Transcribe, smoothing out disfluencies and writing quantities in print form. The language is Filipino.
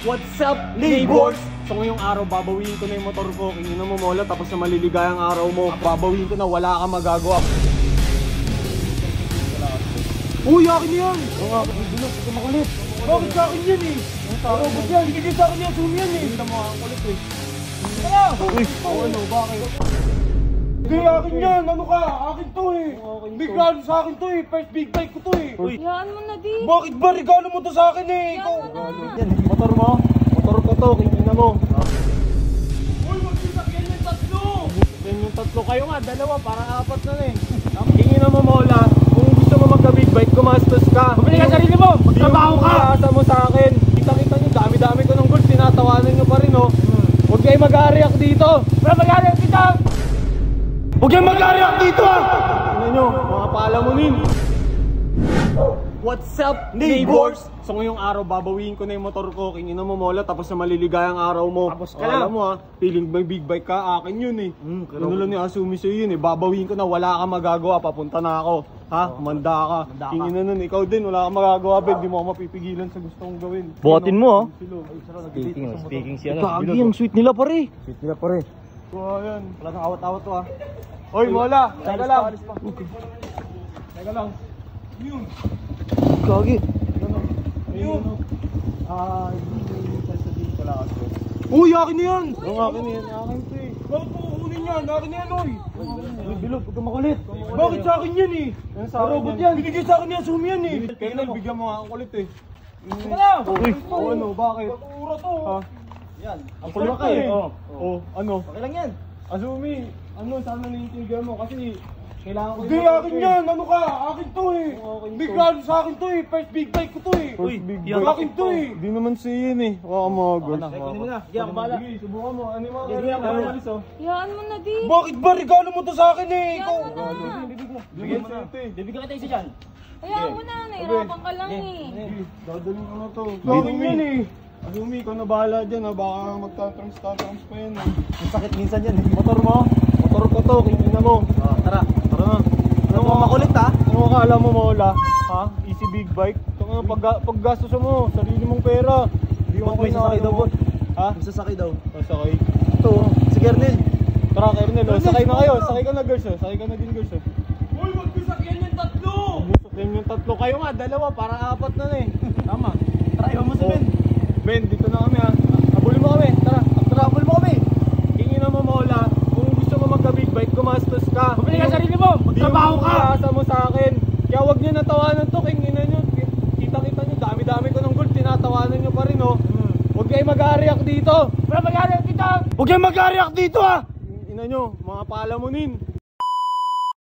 What's up, neighbors? So ngayong araw, babawiin ko na yung motor ko. Kingin na mo mola, tapos na maliligayang araw mo. Babawiin ko na, wala kang magagawa. Uy, akin yan! Oo nga, hindi ko makulit. Bakit sa akin yan eh? Robot yan, hindi sa akin yan, zoom yan eh. Hindi mo ang kulit eh. Tara! Uy, ano, bakit? Hindi, akin yan, ano ka? Akin to eh. Big regalo sa akin to eh, first big bike ko to eh. Hayaan mo na, di. Bakit ba regalo mo to sa akin eh? Ikaw. Yan, motor mo? Motor ko to, kingin na mo. Uy, magsisakyan yung tatlo! Yan yung tatlo, kayo nga, dalawa, parang apat na eh. Kingin na mo, Mola. Kung gusto mo magka-big bike, gumastos ka. Pabili ka sarili mo, magtrabaho ka! Asa mo sa akin. Kita-kita nyo, dami-dami ko ng gold, tinatawanan nyo pa rin oh. Huwag kayo mag-react dito. Wala mag-react dito! Huwag kayo mag-react dito ah! Tingnan nyo, mga palamunin. What's up, neighbors? So ngayong araw, babawiin ko na yung motor ko. Kingin na mo, Mola, tapos na maliligayang araw mo. Tapos ka na. Alam mo ha, feeling may big bike ka, akin yun eh. Ano lang ni Asumi sa'yo yun eh. Babawiin ko na, wala kang magagawa, papunta na ako. Ha? Manda ka. Kingin na nun, ikaw din, wala kang magagawa, Ben. Di mo ako mapipigilan sa gusto kong gawin. Buhatin mo ha. Speaking siya na. Kagi, ang sweet nila pare. Sweet nila pare. Ayan. Wala nang awat-awat to ha. Hoy, Mola, teka lang. Teka lang. Yun. Kagi. Ayun. Hindi sasabihin ko lang ako. Uy, akin na yan! Oo, akin na yan. Akin to eh. Bakit mo kukunin yan? Akin na yan, oy! Uy, Bilog, huwag kang makulit. Bakit sa akin yan eh? Robot yan. Binigay sa akin yan, zoom yan eh. Kaya na, bigyan mo nga ang kulit eh. Teka lang! Uy, ano, bakit? Patura to. Ha? Yan. Ang kulit ka eh. Oo, ano? Okay lang yan. Asumi, ano, sana naiintindihan mo kasi kailangan ko. Hindi, akin yan! Ano ka? Akin to eh! Big regalo sa akin to eh! First big bike ko to eh! First big bike? Akin to eh! Di naman siya yun eh! Waka mga god. Kunin mo na! Hindi ako bala! Sige, subukan mo! Ano yung mga kailangan mo? Hayaan mo na, di. Bakit ba? Regalo mo to sa akin eh! Ikaw! Bigyan mo na. Bibigyan kita isa dyan. Hayaan mo na, nahirapan ka lang eh. Dadalhin ko na to. Akin yan eh! Asumi, ikaw na bahala dyan ha. Baka magtatrans pa yan eh. Ang sakit minsan yan. Motor mo? Motor ko to, kingin na mo. Tara. Tara na. Ano mo makulit ha? Ano ka alam mo, Mola? Ha? Easy big bike? Paggastos mo, sarili mong pera. Hindi mo May sasakay daw, bot. Ha? May sasakay daw. Sasakay? Ito, si Kernel. Tara, Kernel. Sakay na kayo. Sakay ka na, girls. Sakay ka na din, girls. Uy, magsasakyan yung tatlo! Masakyan yung tatlo. Kayo nga, dalawa. Parang apat na eh. Tama. Tara, iwan mo si Ben. Ben, dito na kami ha. Habulin mo kami. Tara, habulin mo kami. Kingin na mo, Mola. Kung gusto mo magka-big bike, gumastos ka. Pabili ka sarili mo, magtrabaho ka! Asa mo sa akin. Kaya huwag nyo natawanan to. Kingin na nyo. Kita-kita nyo. Dami-dami ko ng gold. Tinatawanan nyo pa rin oh. Huwag kayo mag-react dito. Wala mag-react dito! Huwag kayo mag-react dito ha. Ina nyo, mga palamunin.